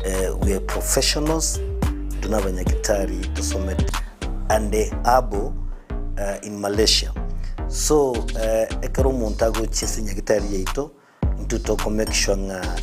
we are professionals, tunabanyagitari tusome and abo in Malaysia. So ekero montago chisinya gitari yaito ntutoko make sure nga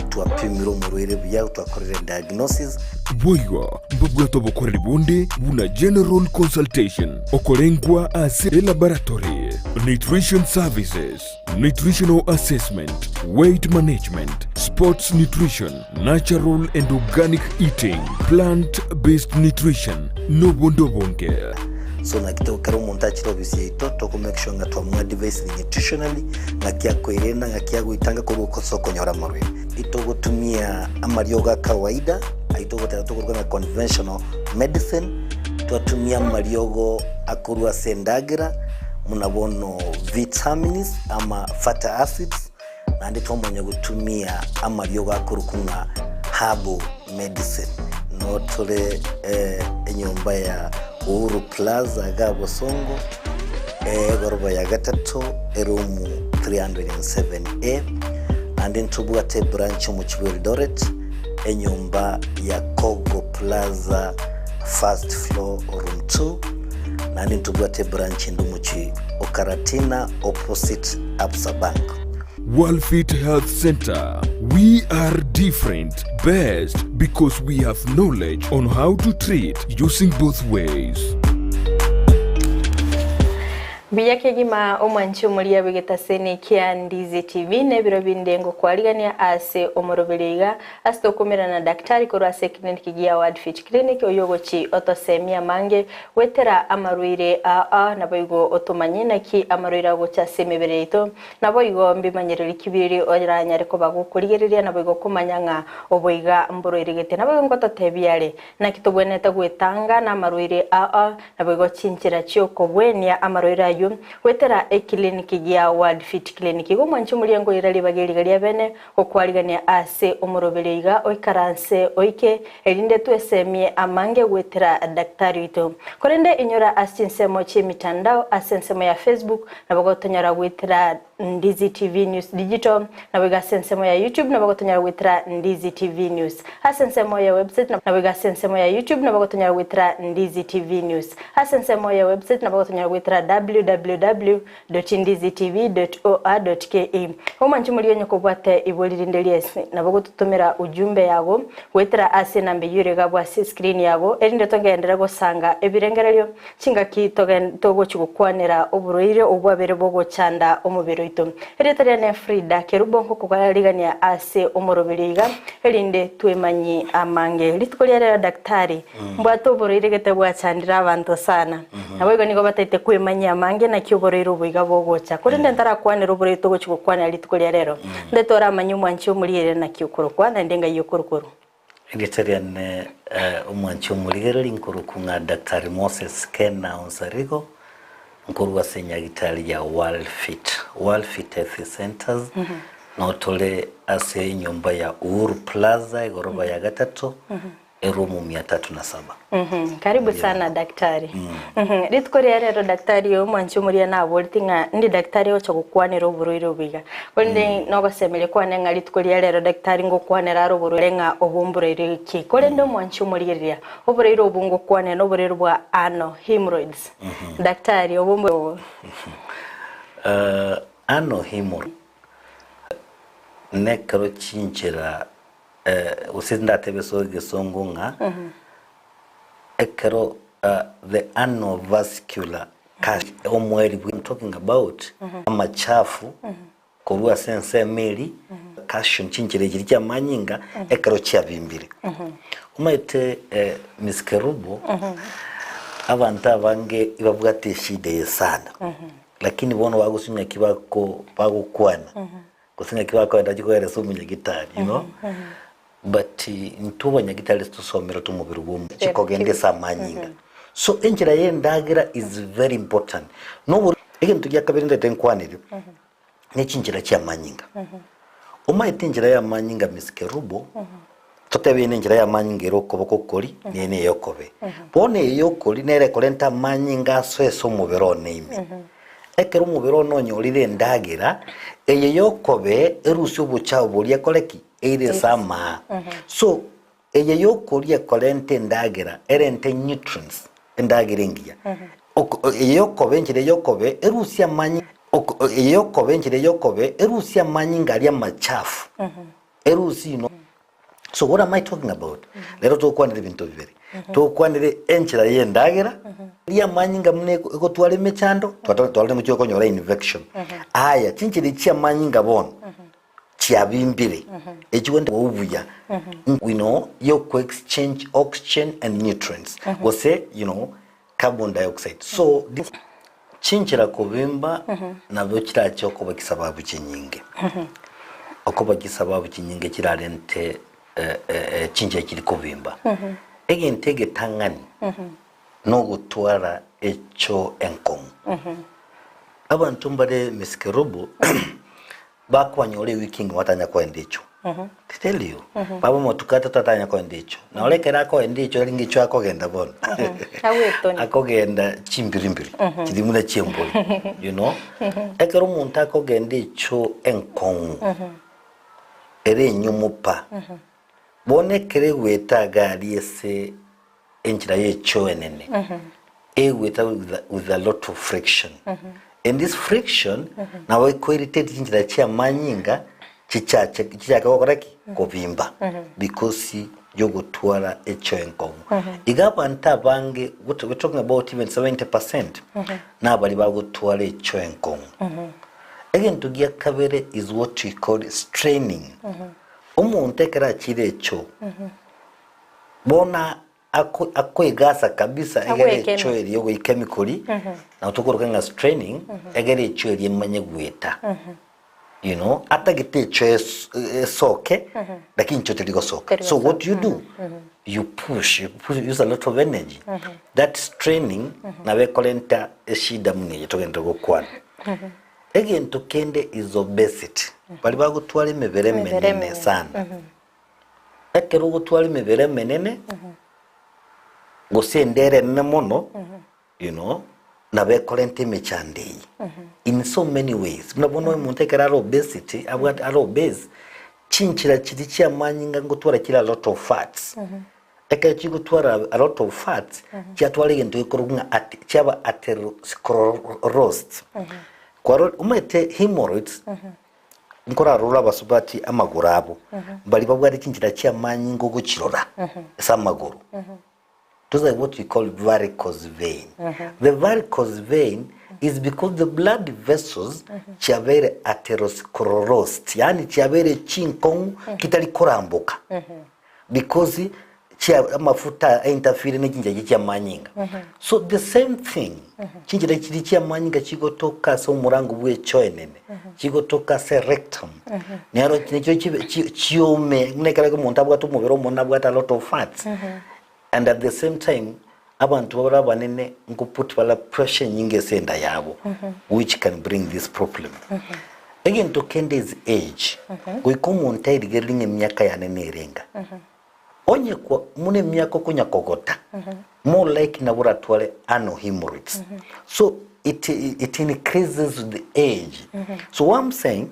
tuapimiro murwere bya twakorera diagnosis boigo mbugwa tobokorera bonde buna general consultation okorengwa as laboratory nutrition services, nutritional assessment, weight management, sports nutrition, natural and organic eating, plant-based nutrition, no bondo bonke. So na kito karo montachi obisi to make sure nga twamwa device nutritionally ngakia kwerena ngakia guitanga ko soko nyora marwe ito gutumia amarioga kawaida aito gutatokorwa na conventional medicine twatumia mariogo akurwa sendagira munabono vitamins ama fatty acids na ndito mwenye gutumia amariogo akurukunga herbal medicine no tole enyomba ya Uhuru Plaza Gabo Songo goroba ya gatatu erumu 307A and then tubuate branch mu Eldoret enyumba ya Kogo Plaza first floor room 2 and then tubuate branch ndumuchi Okaratina opposite Absa Bank. Worldfit Health Center. We are different, best because we have knowledge on how to treat using both ways. Biyake gima omwanchi omulia bigeta sene kia Ndizi TV nebiro bindengo kwaligania ase omorobeliga astokomera na daktari korwa ase clinic gia Worldfit clinic oyogochi otosemia mange wetera amaruire na boigo otomanyina ki amaruira gocha semebereito na boigo mbimanyereri kibiri oranyare ko bagukurigereria na boigo kumanyanga oboiga mboroirigete na boigo ngototebiare na kitobweneta gwetanga na amaruire na boigo chinchira chioko bwenia amaruira wetera ekliniki gia Worldfit clinic go mwanchu muliengo irali bagerigalia bene okwaligania ase omorobeleiga oikaranse oike elinde tuesemie amange wetera daktari wito korende inyora asinsemo che mitandao asensemo ya Facebook na bagotonyara wetera Ndizi TV News Digital na bega sensemo ya YouTube na bagotonyara wetera Ndizi TV News asensemo ya website na bega sensemo ya YouTube na bagotonyara wetera Ndizi TV News asensemo ya website na bagotonyara wetera www.ndizitv.or.ke omanchi mulienye kubwate ibolirindelies na bagotutumira ujumbe yago wetera ase nambe yure gabwa screen yago erinde togendera gosanga ebirengerelyo chinga kitogo chigukwanira oburoire obwabere bogo chanda omubiro ito eretariya ne Frida kerubonko kugaligania ase omorobeliga erinde twemanyi amange litkolera daktari mbwato oburoire getabwa chandira abantu sana nabwo nigo bataite kwemanya amange na kyoborero boiga bogocha korende ndara kwanira oburoire togo chigukwana litkolera rero ndetora amanyu mwanchi omulire na kyokorokwana ndenga yokorokoro eretariya ne omwanchi omulire linkorukunga Dr. Moses Kena Onsarigo nkurwa senya gitali ya Worldfit Health Centers notole ase nyumba ya Uhuru Plaza goroba ya gatatu erumu 307. Karibu sana daktari. Ritkoria rero daktari yo mwanchi muria na boltinga ndi daktari ocho gukwanira oburoire obiga konde nogo semele kwane nga ritkoria rero daktari ngokwanira oburoire nga obumburoire ki kolende mwanchi muriria oburoire obungo kwane no oburoire bwa hemorrhoids daktari obumbo hemorrhoid nekaro chinchira usinda tebeso gesongo nga ekero the anovascular omweri we talking about amachafu korwa sense meli calcium chinchire kirya manyinga ekero kyabimbire umaite miskerubo abantu abange ibabwate shide sana lakini bono bagusunya kibako bagukwana kusinya kibako ndagikoera somunya gitari you know but ntubanya gitari tusomera tumubiri gumu chikogendesa manyinga so enjira yendagira is very important no ikintu gyakabiri ndetenkwanire nechinjira kya manyinga umaite injira ya manyinga miskerubo totebe n'injira ya manyinga erokoboko koli nene yokobe bone yokoli nere kolenta manyinga sweso mubiro neme ekero mubiro nonyolire ndagira eye yokobe erusyo buchao bolia koleki eire sama so eye yokoria kolente ndagera erente nutrients ndagiringia yokobe njire yokobe erusia manyi yokobe njire yokobe erusia manyi ngalia machafu erusi no. So what am I talking about? Lero tokwanire bintu bibere tokwanire enchira ye ndagera lia manyi ngamune ko twale mechando twale mu cyoko nyora infection aya chinchiri chia manyi ngabon chiabimbire ekiwende obuya we know you exchange oxygen and nutrients we say carbon dioxide. So chinchira kubimba nabyo kira cyoko bakisababu kinyinge okoba kisababu kinyinge kirarente chinchira kiri kubimba egentege tangani no gutwara echo enkomu abantu mbare miskerobo bakwanyole weekend watanya ko endecho tell you baba motukata tatanya ko endecho na olekera ko endecho lingicho akogenda bona akogenda chimbirimbiri kidimuna chiemboli ekero umuntu akogenda echo enkomu ere nyumupa bonekere wetaga aliese enchira yecho enene with a lot of friction and this friction now equated enchira chia manyinga chichaka kokoraki kobimba because yogotwara echo enkomu igaba ntabange we're talking about even 70% nabali bagotwara echo enkomu again to gia kabere is what we call straining umuntu ekera kirecho bona akoigasa kabisa egere choeri yogo chemically na utokoroka nga straining egere choeri manye gweta atagite cho soke lakini chote liko soke. So what you do you push use a lot of energy that straining na we kolenta eshida mune yetogenda gokwana again to kende is obesity bali bagutwala imebere menene sana ekero gutwala imebere menene gusendere nemono na bekolente mechande in so many ways mnabona umuntu ekera obesity abwa obese chinchira kiti kya manyinga ngutwala kila lot of fats ekero kigutwala a lot of fats kyatwala into ikorunga cyaba atherosclerosis kwa umete hemorrhoids nkora rula basubati amagurabo bali babwari chinchira kya manyinga gukirora samaguru. Those are what we call varicose vein. The varicose vein is because the blood vessels chavere atherosclerosis, yani chavere chinkong kitali koramboka because mafuta interfere n'kinja kya manyinga. So the same thing kinjira kiri kya manyinga kigotoka so murango bwe choenene kigotoka se rectum nero kinyo chiome nekala ko muntu abwa tumubero umuntu abwa a lot of fats and at the same time abantu babara banene nguput bala pressure nyinge senda yabo which can bring this problem. Again to Kende's age kuikomuntu irigelinge emyaka yanene irenga onye kwa mune myako kunya kogota more like na buratwale ano hemorrhoids. So it increases with the age. So what I'm saying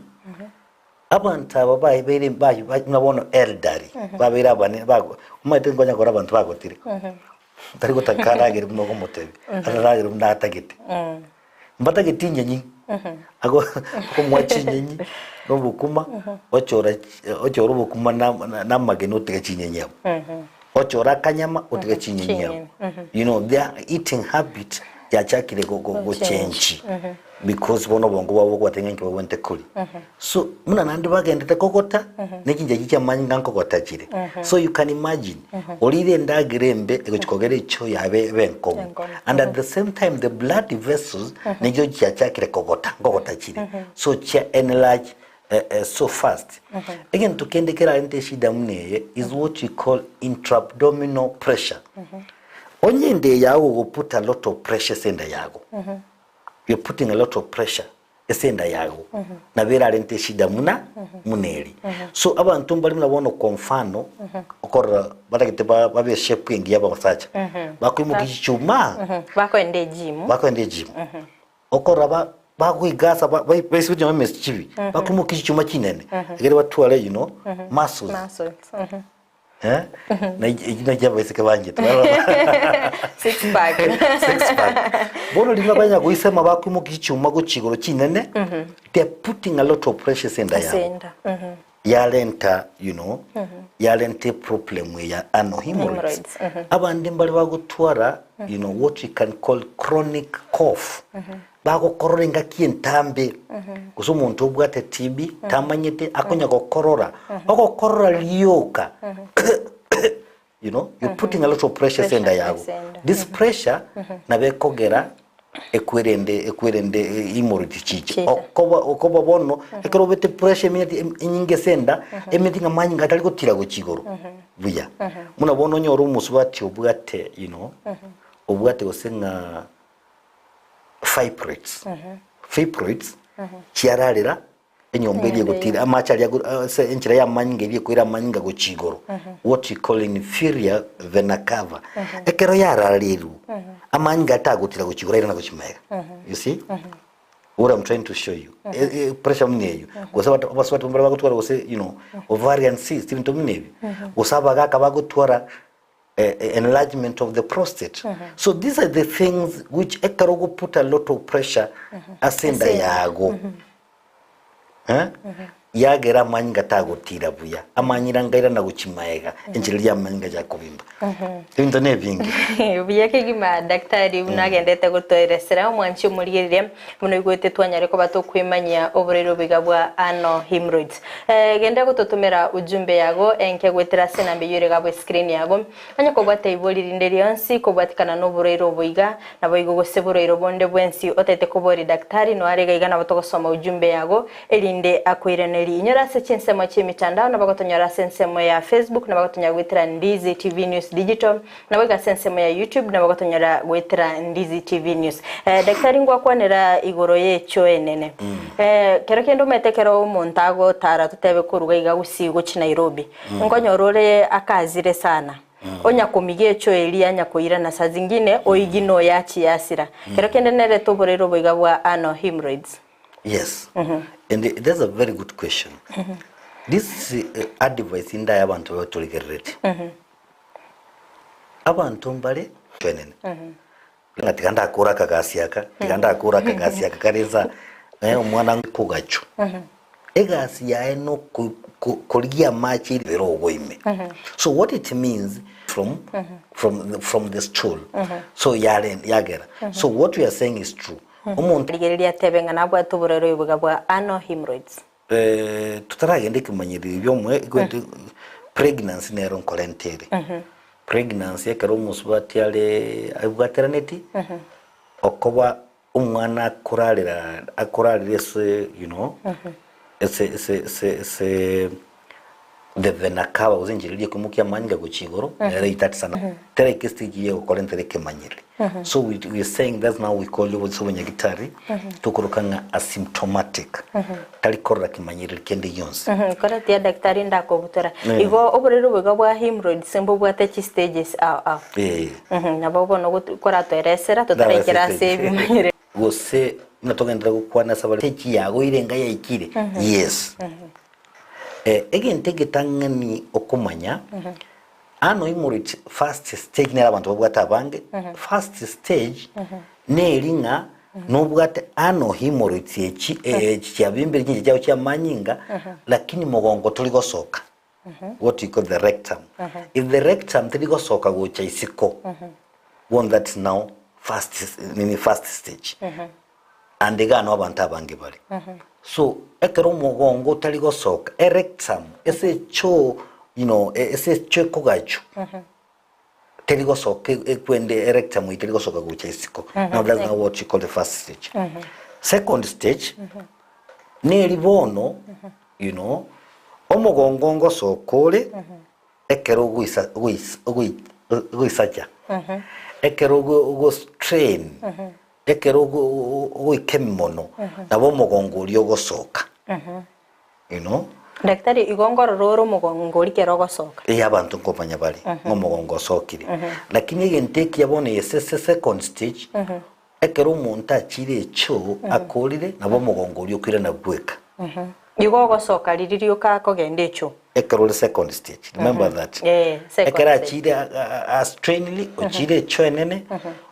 abantu ababaye bere bayi nabona elderly babera bane bago umate ngonya kora abantu bagotire tari gotakaragere mnogo motebe aragere mnatagete mbatagete nyenyi ago ko mwachi nyenyi no bukuma ochora bukuma na mageno tege chinyenye ochora kanyama otege chinyenye their eating habit ya chakire go change because bono bongo babo kwatengenke wente kuli so muna nandi bagendete kokota nekinje kikya manyinga kokota kire so you can imagine olire ndagirembe ekokogere cho yabe benkomo and at the same time the blood vessels nejo kyachakire kokota kire so cha enlarge so fast again to kendekera ente shida muneye is what we call intra-abdominal pressure onyende yawo go put a lot of pressure senda yago you're putting a lot of pressure esenda yago na vera rente shida muneri so abantu mbali mnabona konfano okora batakite babe shape ngi yaba basacha bakwimu kichuma bakwende gym okora bagwigasa basubije mu meschivi bakwimu kichuma kinene egere batwale muscles na igina cyabasike bangita six pack bono lima banya kuisema bakwimuka icyuma gucigoro kinene they are putting a lot of pressure in there yalenta yalenta problem ya hemorrhoids abandi mbali bagutwara what we can call chronic cough bagokorora ingaki entambe gusa umuntu ubwate TB tamanyete akonya gokorora bagokorora liyoka you're putting a lot of pressure in there this pressure nabekogera ekwerende hemorrhoid chichi okoba bono ekerobete pressure minute inyinge senda emiti ngamanyi ngatali gutira go kigoro buya muna bono nyoro umusubati ubwate ubwate osenga fibroids chiararira enyombeli gutira amachari enchira ya manyinga iri kwira manyinga go kigoro what we call inferior vena cava ekero yarariru amanyinga tagutira go kigoro ira na go chimega you see what I'm trying to show you pressure mneyo gusaba abaswatu mbara bagutwara gose ovarian cyst into mneyo gusaba gaka bagutwara enlargement of the prostate so these are the things which ekarogo put a lot of pressure asenda yago yagera manyinga tagutira buya amanyira ngaira na guchimaega enjiri ya manyinga ja kubimba ibintu nebingi buya kegima daktari unagendete gutoeresera omwanchi umurigirire muno igwete twanyare ko batokwimanya oburero bigabwa hemorrhoids genda gutotumira ujumbe yago enke gwetera senambe yure gabwe screen yago anya ko gwateibolirinde rionsi ko bwatikana no burero buiga na boigo gose burero bonde bwensi otete ko bori daktari no arega igana batogosoma ujumbe yago elinde akwirene inyora se chinsemo chimitandao na bagotonyora sensemo ya Facebook na bagotonya gwetera Ndizi TV News Digital na baga sensemo ya YouTube na bagotonyora gwetera Ndizi TV News daktari ngwa kwanera igoro yecho enene kero kendo metekero montago tara tutebe kuruga iga Gusii gochi Nairobi ngonyorore akazire sana onya kumigecho eli anya koira na saa zingine oigino yachi yasira kero kende nere toborero boigabwa hemorrhoids. Yes. And that's a very good question. This advice in the abantu batuligerete. Abantu mbale twenene. Ngatikanda akura kagasiaka, tikanda akura kagasiaka kareza omwana kugacho. Egasi ya eno koligia machi vero goime. So what it means from the stool. So yagera. So what we are saying is true. Umuntu ligereria tebenga nabwa tuburero yubugabwa hemorrhoids tutaragende kimanyiri byomwe kwete pregnancy nero nkolentere pregnancy ekero musubati ale abwateraneti okoba umwana akurarira se ese the venakaba uzinjiriye kumukia manyinga guchigoro era itatsana tere kestige yo kolentere kemanyiri so we are saying that's now we call it so nyagitari tukurukanga asymptomatic tali korra kimanyiri kende yons kora tia daktari ndako butora igo oborero bwagwa hemorrhoids sembo bwate stages na bobo no kora toeresera totarekera se bimanyire gose natogendera gukwana sabale techi yago irenga yaikire yes again take tangani okumanya hemorrhoid first stage nera abantu babwata bange first stage neringa nobwate hemorrhoid chiabimbere kinje cyawo cyamanyinga lakini mugongo tuligosoka what we call the rectum if the rectum tuligosoka gocha isiko one that's now first stage and egano abantu abange bali so ekero mugongo taligosoka rectum ese cho ese cho kogacho taligosoka ekwende rectum italigosoka gucha isiko now that's now what you call the first stage second stage neri bono omugongo ngosokole ekero guisaja ekero go strain ekero goikemmono nabo mugongo uri gosoka daktari igongoro roro mugongo rikero gosoka abantu nkopanya bali mugongo sokire lakini igenteki yabone yesese second stage ekero umuntu akire cyo akorire nabo mugongo uri kwira nabweka Yugo gosoka riririoka kogenda echo. Ekero the second stage. Remember that. Second ekera stage. chire as trainly ochire echo enene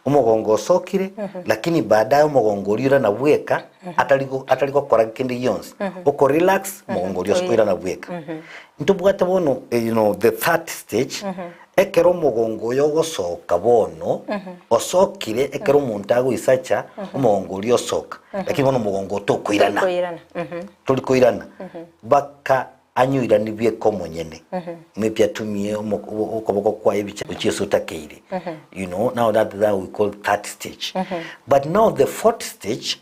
umugongo osokire lakini baadaye umugongo uriura na bweka atarigo kora kindi yonse uko relax umugongo uriura na bweka ntubwate bono you know the third stage ekero umugongo yogosoka bono osokire ekero umuntu agwisacha umugongo uri osoka lakini bono umugongo tokwirana turi koirana baka anyuira nibye komonyene mepya tumie ukoboko kwa ibicha uchiso takeire you know now that we call third stage but now the fourth stage